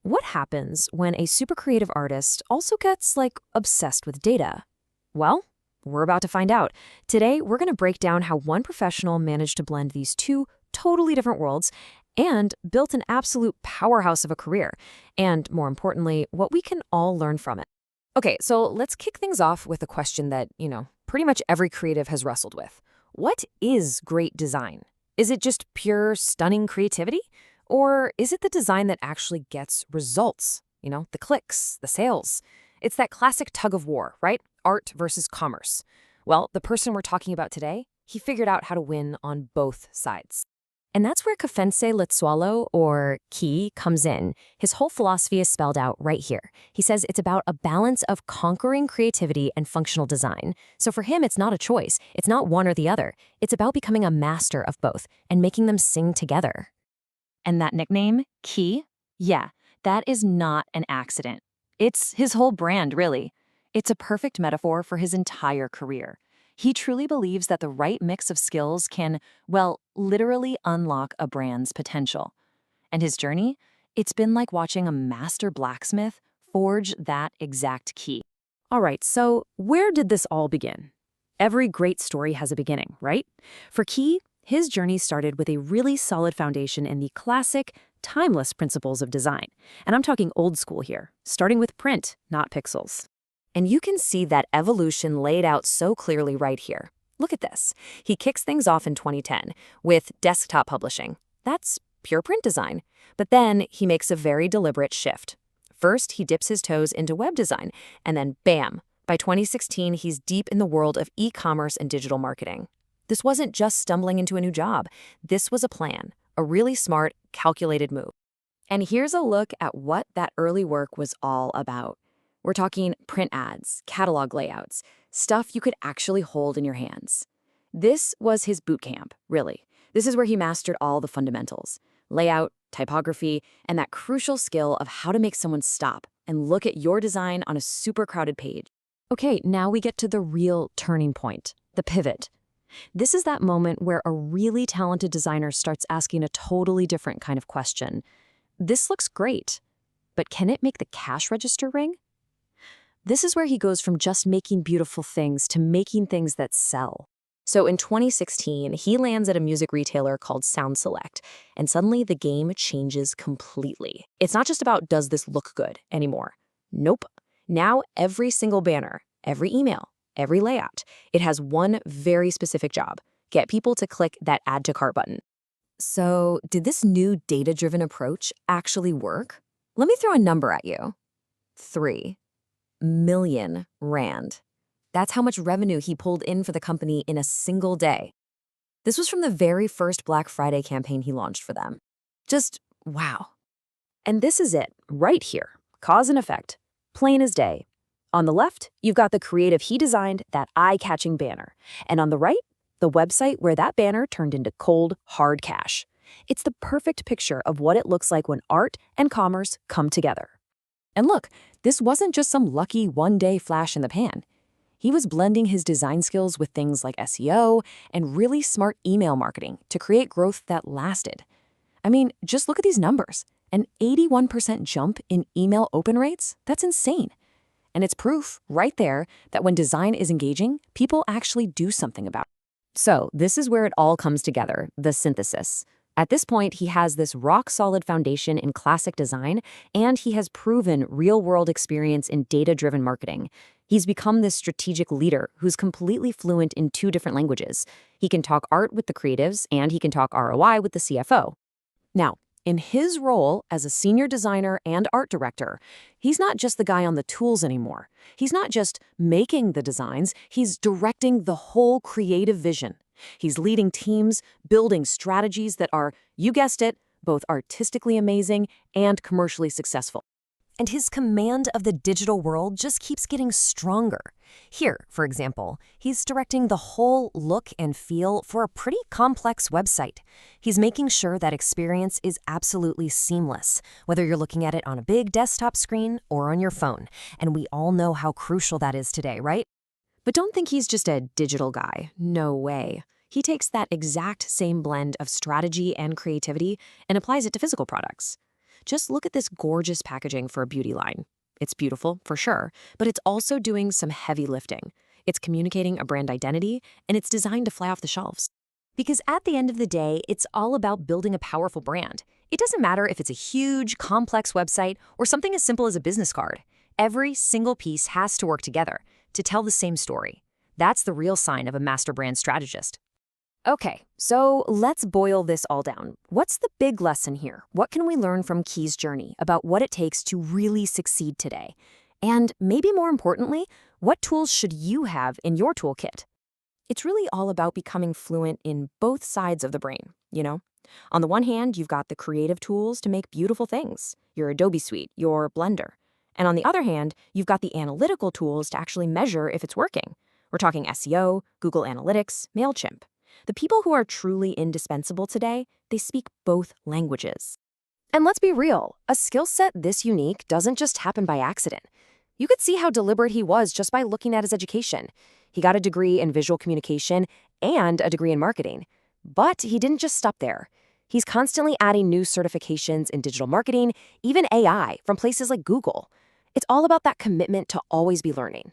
What happens when a super creative artist also gets, obsessed with data? Well, we're about to find out. Today, we're going to break down how one professional managed to blend these two totally different worlds and built an absolute powerhouse of a career. And more importantly, what we can all learn from it. Okay, so let's kick things off with a question that, pretty much every creative has wrestled with. What is great design? Is it just pure, stunning creativity? Or is it the design that actually gets results? The clicks, the sales. It's that classic tug of war, right? Art versus commerce. Well, the person we're talking about today, he figured out how to win on both sides. And that's where Kafense Letsualo, or Ki, comes in. His whole philosophy is spelled out right here. He says it's about a balance of conquering creativity and functional design. So for him, it's not a choice. It's not one or the other. It's about becoming a master of both and making them sing together. And that nickname, Ki, yeah, that is not an accident. It's his whole brand, really. It's a perfect metaphor for his entire career. He truly believes that the right mix of skills can, well, literally unlock a brand's potential. And his journey? It's been like watching a master blacksmith forge that exact key. All right, so where did this all begin? Every great story has a beginning, right? For Ki, his journey started with a really solid foundation in the classic, timeless principles of design. And I'm talking old school here, starting with print, not pixels. And you can see that evolution laid out so clearly right here. Look at this. He kicks things off in 2010 with desktop publishing. That's pure print design. But then he makes a very deliberate shift. First, he dips his toes into web design, and then bam, by 2016, he's deep in the world of e-commerce and digital marketing. This wasn't just stumbling into a new job. This was a plan, a really smart, calculated move. And here's a look at what that early work was all about. We're talking print ads, catalog layouts, stuff you could actually hold in your hands. This was his boot camp, really. This is where he mastered all the fundamentals: layout, typography, and that crucial skill of how to make someone stop and look at your design on a super crowded page. Okay, now we get to the real turning point, the pivot. This is that moment where a really talented designer starts asking a totally different kind of question. This looks great, but can it make the cash register ring? This is where he goes from just making beautiful things to making things that sell. So in 2016, he lands at a music retailer called Sound Select, and suddenly the game changes completely. It's not just about does this look good anymore. Nope. Now every single banner, every email, every layout, it has one very specific job: get people to click that add to cart button. So did this new data-driven approach actually work? Let me throw a number at you. 3 million rand. That's how much revenue he pulled in for the company in a single day. This was from the very first Black Friday campaign he launched for them. Just wow. And this is it, right here. Cause and effect. Plain as day. On the left, you've got the creative he designed, that eye-catching banner. And on the right, the website where that banner turned into cold, hard cash. It's the perfect picture of what it looks like when art and commerce come together. And look, this wasn't just some lucky one-day flash in the pan. He was blending his design skills with things like SEO and really smart email marketing to create growth that lasted. I mean, just look at these numbers. An 81% jump in email open rates? That's insane. And it's proof right there that when design is engaging, people actually do something about it. So this is where it all comes together, the synthesis. At this point, he has this rock-solid foundation in classic design, and he has proven real-world experience in data-driven marketing. He's become this strategic leader who's completely fluent in 2 different languages. He can talk art with the creatives, and he can talk ROI with the CFO. Now, in his role as a senior designer and art director, he's not just the guy on the tools anymore. He's not just making the designs, he's directing the whole creative vision. He's leading teams, building strategies that are, you guessed it, both artistically amazing and commercially successful. And his command of the digital world just keeps getting stronger. Here, for example, he's directing the whole look and feel for a pretty complex website. He's making sure that experience is absolutely seamless, whether you're looking at it on a big desktop screen or on your phone. And we all know how crucial that is today, right? But don't think he's just a digital guy. No way. He takes that exact same blend of strategy and creativity and applies it to physical products. Just look at this gorgeous packaging for a beauty line. It's beautiful, for sure, but it's also doing some heavy lifting. It's communicating a brand identity, and it's designed to fly off the shelves. Because at the end of the day, it's all about building a powerful brand. It doesn't matter if it's a huge, complex website or something as simple as a business card. Every single piece has to work together to tell the same story. That's the real sign of a master brand strategist. Okay, so let's boil this all down. What's the big lesson here? What can we learn from Key's journey about what it takes to really succeed today? And maybe more importantly, what tools should you have in your toolkit? It's really all about becoming fluent in both sides of the brain. On the one hand, you've got the creative tools to make beautiful things, your Adobe Suite, your Blender. And on the other hand, you've got the analytical tools to actually measure if it's working. We're talking SEO, Google Analytics, MailChimp. The people who are truly indispensable today, they speak both languages. And let's be real, a skill set this unique doesn't just happen by accident. You could see how deliberate he was just by looking at his education. He got a degree in visual communication and a degree in marketing. But he didn't just stop there. He's constantly adding new certifications in digital marketing, even AI, from places like Google. It's all about that commitment to always be learning.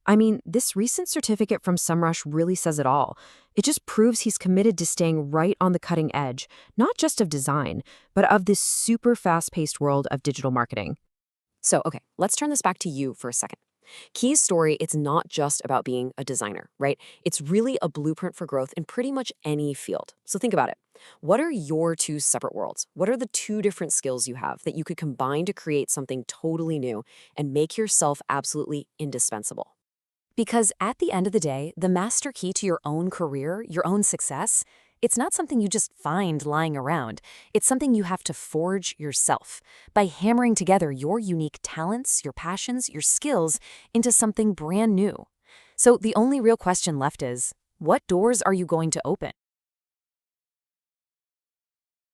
I mean, this recent certificate from SEMrush really says it all. It just proves he's committed to staying right on the cutting edge, not just of design, but of this super fast-paced world of digital marketing. So, okay, let's turn this back to you for a second. Key's story, it's not just about being a designer, right? It's really a blueprint for growth in pretty much any field. So think about it. What are your two separate worlds? What are the two different skills you have that you could combine to create something totally new and make yourself absolutely indispensable? Because at the end of the day, the master key to your own career, your own success, it's not something you just find lying around. It's something you have to forge yourself by hammering together your unique talents, your passions, your skills into something brand new. So the only real question left is, what doors are you going to open?